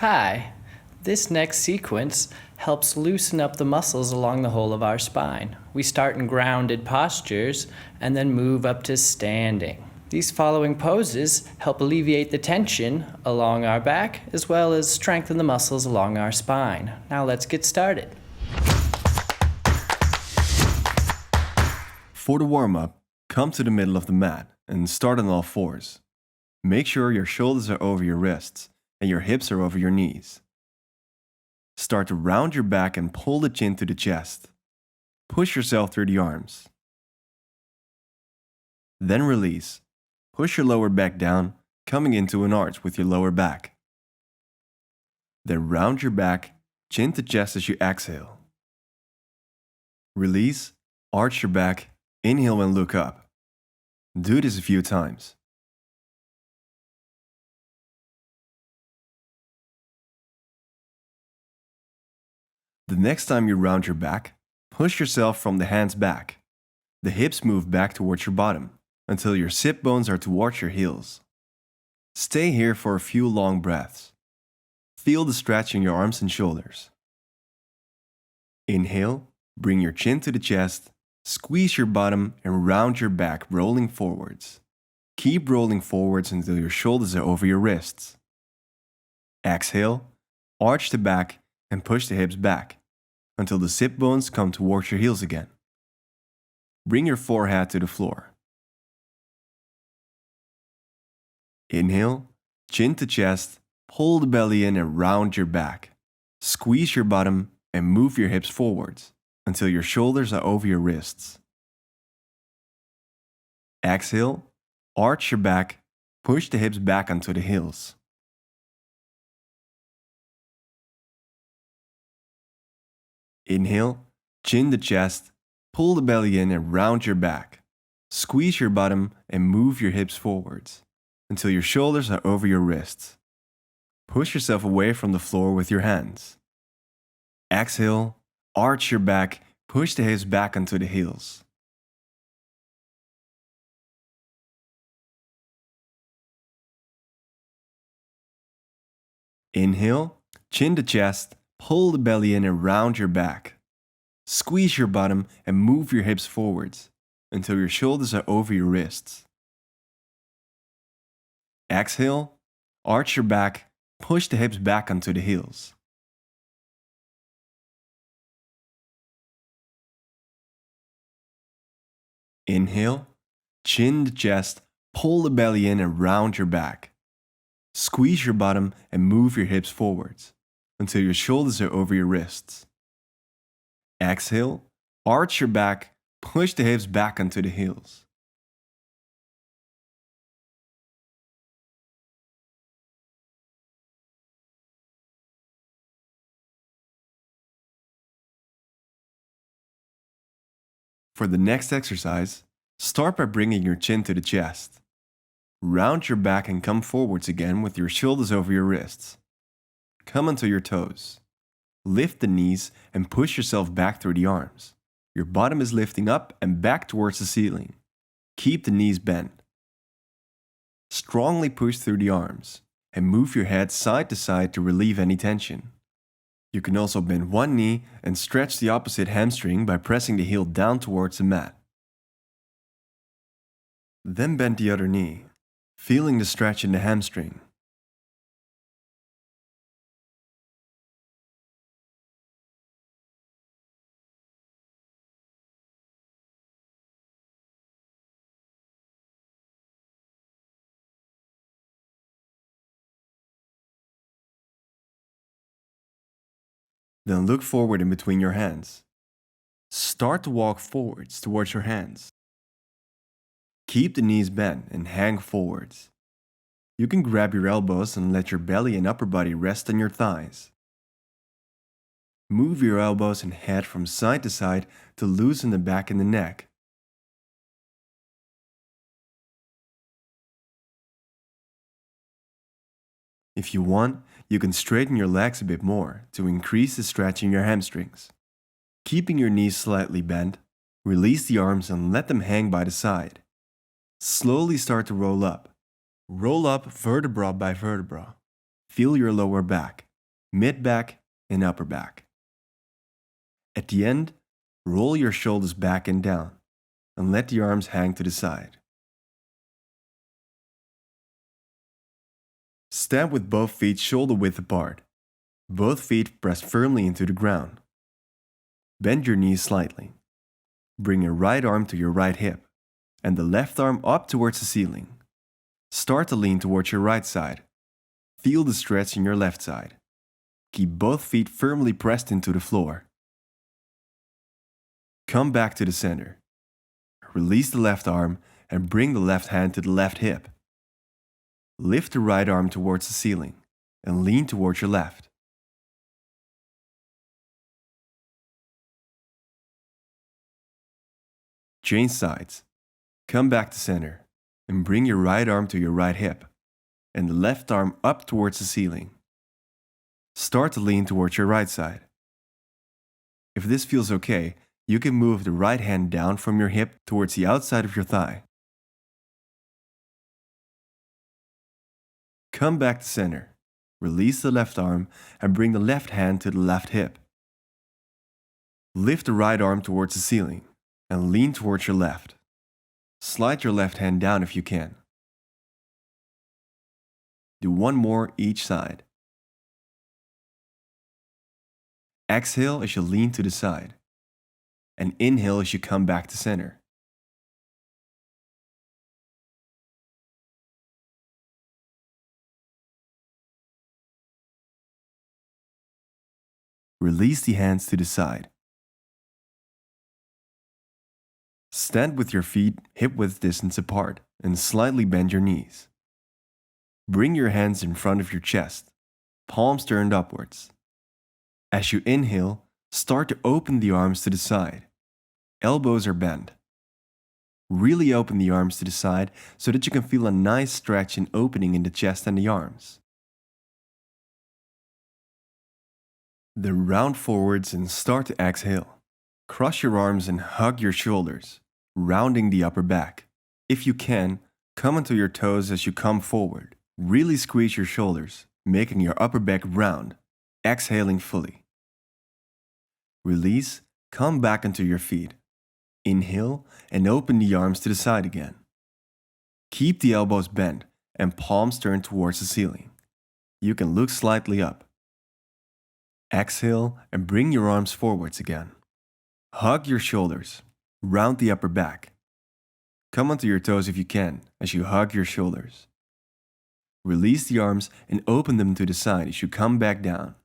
Hi. This next sequence helps loosen up the muscles along the whole of our spine. We start in grounded postures and then move up to standing. These following poses help alleviate the tension along our back as well as strengthen the muscles along our spine. Now let's get started. For the warm-up, come to the middle of the mat and start on all fours. Make sure your shoulders are over your wrists and your hips are over your knees. Start to round your back and pull the chin to the chest. Push yourself through the arms. Then release. Push your lower back down, coming into an arch with your lower back. Then round your back, chin to chest as you exhale. Release, arch your back, inhale and look up. Do this a few times. The next time you round your back, push yourself from the hands back. The hips move back towards your bottom until your sit bones are towards your heels. Stay here for a few long breaths. Feel the stretch in your arms and shoulders. Inhale, bring your chin to the chest, squeeze your bottom and round your back, rolling forwards. Keep rolling forwards until your shoulders are over your wrists. Exhale, arch the back and push the hips back until the sit bones come towards your heels again. Bring your forehead to the floor. Inhale, chin to chest, pull the belly in and round your back. Squeeze your bottom and move your hips forwards until your shoulders are over your wrists. Exhale, arch your back, push the hips back onto the heels. Inhale, chin to chest, pull the belly in and round your back. Squeeze your bottom and move your hips forwards until your shoulders are over your wrists. Push yourself away from the floor with your hands. Exhale, arch your back, push the hips back onto the heels. Inhale, chin to chest, pull the belly in and round your back. Squeeze your bottom and move your hips forwards until your shoulders are over your wrists. Exhale, arch your back, push the hips back onto the heels. Inhale, chin to chest, pull the belly in and round your back. Squeeze your bottom and move your hips forwards until your shoulders are over your wrists. Exhale, arch your back, push the hips back onto the heels. For the next exercise, start by bringing your chin to the chest. Round your back and come forwards again with your shoulders over your wrists. Come onto your toes. Lift the knees and push yourself back through the arms. Your bottom is lifting up and back towards the ceiling. Keep the knees bent. Strongly push through the arms and move your head side to side to relieve any tension. You can also bend one knee and stretch the opposite hamstring by pressing the heel down towards the mat. Then bend the other knee, feeling the stretch in the hamstring. Then look forward in between your hands. Start to walk forwards towards your hands. Keep the knees bent and hang forwards. You can grab your elbows and let your belly and upper body rest on your thighs. Move your elbows and head from side to side to loosen the back and the neck. If you want, you can straighten your legs a bit more to increase the stretch in your hamstrings. Keeping your knees slightly bent, release the arms and let them hang by the side. Slowly start to roll up. Roll up vertebra by vertebra. Feel your lower back. mid-back, and upper back. At the end, roll your shoulders back and down, and let the arms hang to the side. Stand with both feet shoulder width apart. Both feet pressed firmly into the ground. Bend your knees slightly. Bring your right arm to your right hip, and the left arm up towards the ceiling. Start to lean towards your right side. Feel the stretch in your left side. Keep both feet firmly pressed into the floor. Come back to the center. Release the left arm and bring the left hand to the left hip. Lift the right arm towards the ceiling and lean towards your left. Change sides. Come back to center and bring your right arm to your right hip and the left arm up towards the ceiling. Start to lean towards your right side. If this feels okay, you can move the right hand down from your hip towards the outside of your thigh. Come back to center. Release the left arm and bring the left hand to the left hip. Lift the right arm towards the ceiling and lean towards your left. Slide your left hand down if you can. Do one more each side. Exhale as you lean to the side, and inhale as you come back to center. Release the hands to the side. Stand with your feet hip-width distance apart and slightly bend your knees. Bring your hands in front of your chest, palms turned upwards. As you inhale, start to open the arms to the side. Elbows are bent. Really open the arms to the side so that you can feel a nice stretch and opening in the chest and the arms. Then round forwards and start to exhale. Cross your arms and hug your shoulders, rounding the upper back. If you can, come onto your toes as you come forward. Really squeeze your shoulders, making your upper back round, exhaling fully. Release, come back onto your feet. Inhale and open the arms to the side again. Keep the elbows bent and palms turned towards the ceiling. You can look slightly up. Exhale and bring your arms forwards again. Hug your shoulders, round the upper back. Come onto your toes if you can as you hug your shoulders. Release the arms and open them to the side as you come back down.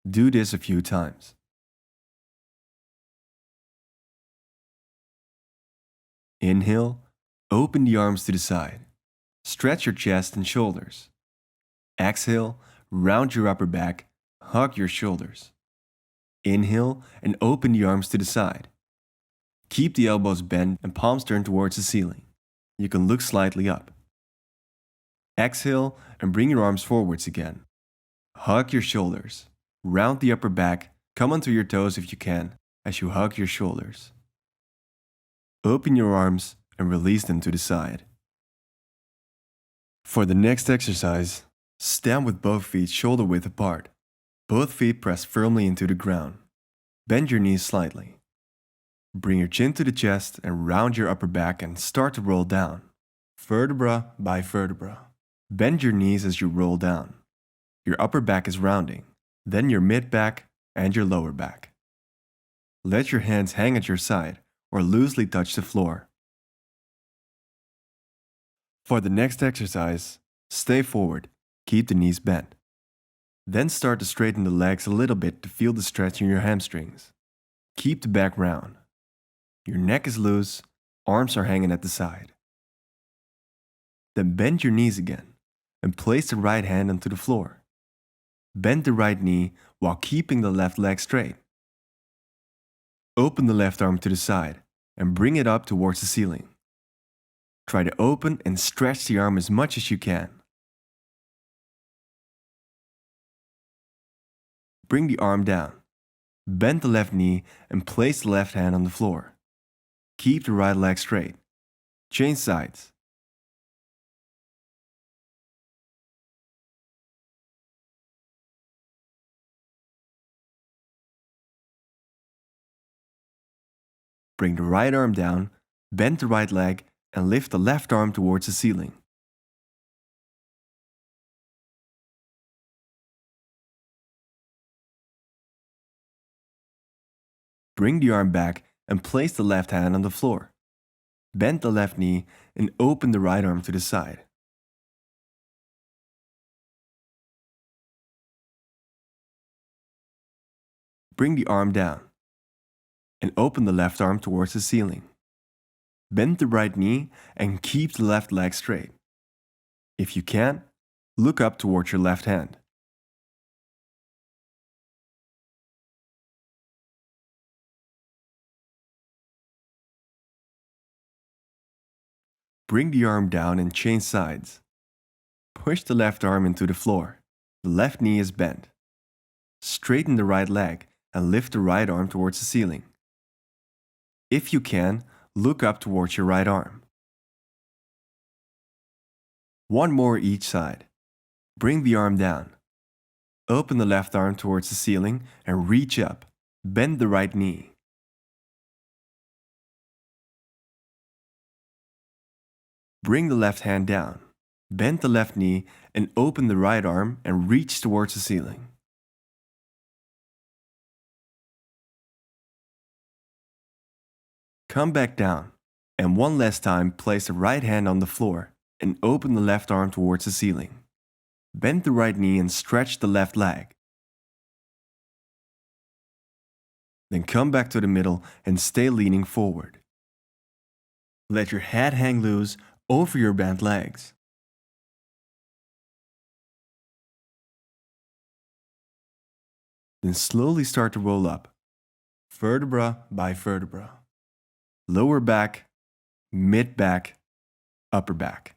Do this a few times. Inhale, open the arms to the side. Stretch your chest and shoulders. Exhale, round your upper back, hug your shoulders. Inhale and open the arms to the side. Keep the elbows bent and palms turned towards the ceiling. You can look slightly up. Exhale and bring your arms forwards again. Hug your shoulders. Round the upper back, come onto your toes if you can as you hug your shoulders. Open your arms and release them to the side. For the next exercise, stand with both feet shoulder width apart. Both feet pressed firmly into the ground. Bend your knees slightly. Bring your chin to the chest and round your upper back and start to roll down, vertebra by vertebra. Bend your knees as you roll down. Your upper back is rounding, then your mid-back and your lower back. Let your hands hang at your side or loosely touch the floor. For the next exercise, stay forward, keep the knees bent. Then start to straighten the legs a little bit to feel the stretch in your hamstrings. Keep the back round. Your neck is loose, arms are hanging at the side. Then bend your knees again and place the right hand onto the floor. Bend the right knee while keeping the left leg straight. Open the left arm to the side and bring it up towards the ceiling. Try to open and stretch the arm as much as you can. Bring the arm down. Bend the left knee and place the left hand on the floor. Keep the right leg straight. Change sides. Bring the right arm down, bend the right leg, and lift the left arm towards the ceiling. Bring the arm back and place the left hand on the floor. Bend the left knee and open the right arm to the side. Bring the arm down and open the left arm towards the ceiling. Bend the right knee and keep the left leg straight. If you can, look up towards your left hand. Bring the arm down and change sides. Push the left arm into the floor. The left knee is bent. Straighten the right leg and lift the right arm towards the ceiling. If you can, look up towards your right arm. One more each side. Bring the arm down. Open the left arm towards the ceiling and reach up. Bend the right knee. Bring the left hand down. Bend the left knee and open the right arm and reach towards the ceiling. Come back down, and one last time place the right hand on the floor and open the left arm towards the ceiling. Bend the right knee and stretch the left leg. Then come back to the middle and stay leaning forward. Let your head hang loose over your bent legs. Then slowly start to roll up, vertebra by vertebra. Lower back, mid back, upper back.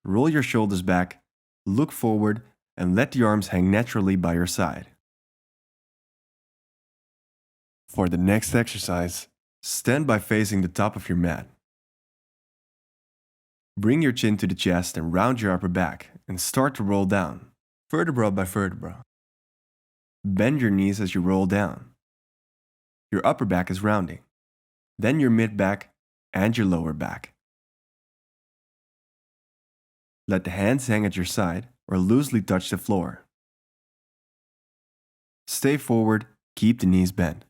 Roll your shoulders back, look forward, and let the arms hang naturally by your side. For the next exercise, stand by facing the top of your mat. Bring your chin to the chest and round your upper back and start to roll down, vertebra by vertebra. Bend your knees as you roll down. Your upper back is rounding, then your mid back and your lower back. Let the hands hang at your side or loosely touch the floor. Stay forward, keep the knees bent.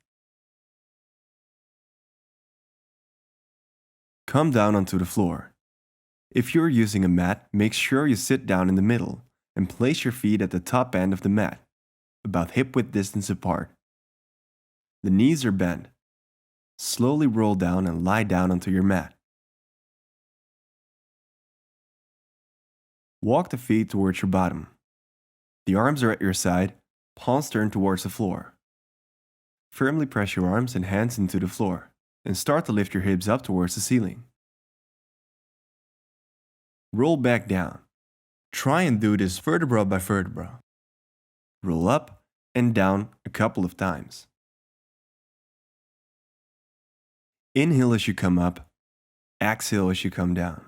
Come down onto the floor. If you're using a mat, make sure you sit down in the middle and place your feet at the top end of the mat, about hip-width distance apart. The knees are bent. Slowly roll down and lie down onto your mat. Walk the feet towards your bottom. The arms are at your side, palms turned towards the floor. Firmly press your arms and hands into the floor and start to lift your hips up towards the ceiling. Roll back down. Try and do this vertebra by vertebra. Roll up and down a couple of times. Inhale as you come up, exhale as you come down.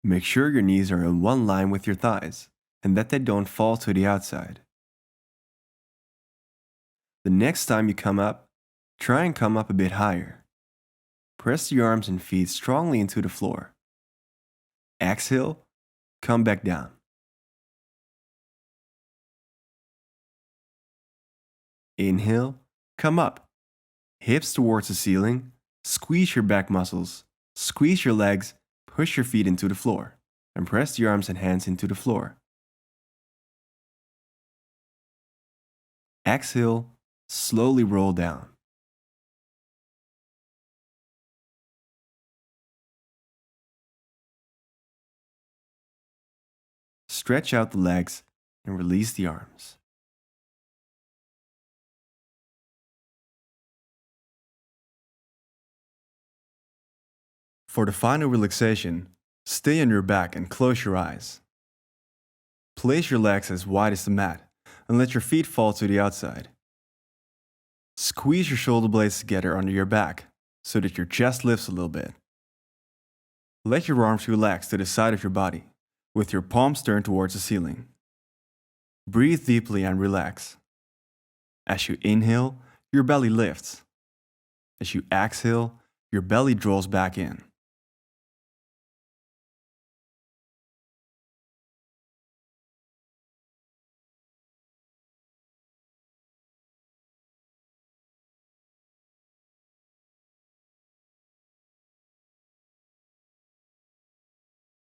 Make sure your knees are in one line with your thighs and that they don't fall to the outside. The next time you come up, try and come up a bit higher. Press your arms and feet strongly into the floor. Exhale, come back down. Inhale, come up. Hips towards the ceiling. Squeeze your back muscles, squeeze your legs, push your feet into the floor, and press the arms and hands into the floor. Exhale, slowly roll down. Stretch out the legs and release the arms. For the final relaxation, stay on your back and close your eyes. Place your legs as wide as the mat and let your feet fall to the outside. Squeeze your shoulder blades together under your back so that your chest lifts a little bit. Let your arms relax to the side of your body with your palms turned towards the ceiling. Breathe deeply and relax. As you inhale, your belly lifts. As you exhale, your belly draws back in.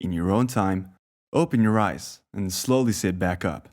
In your own time, open your eyes and slowly sit back up.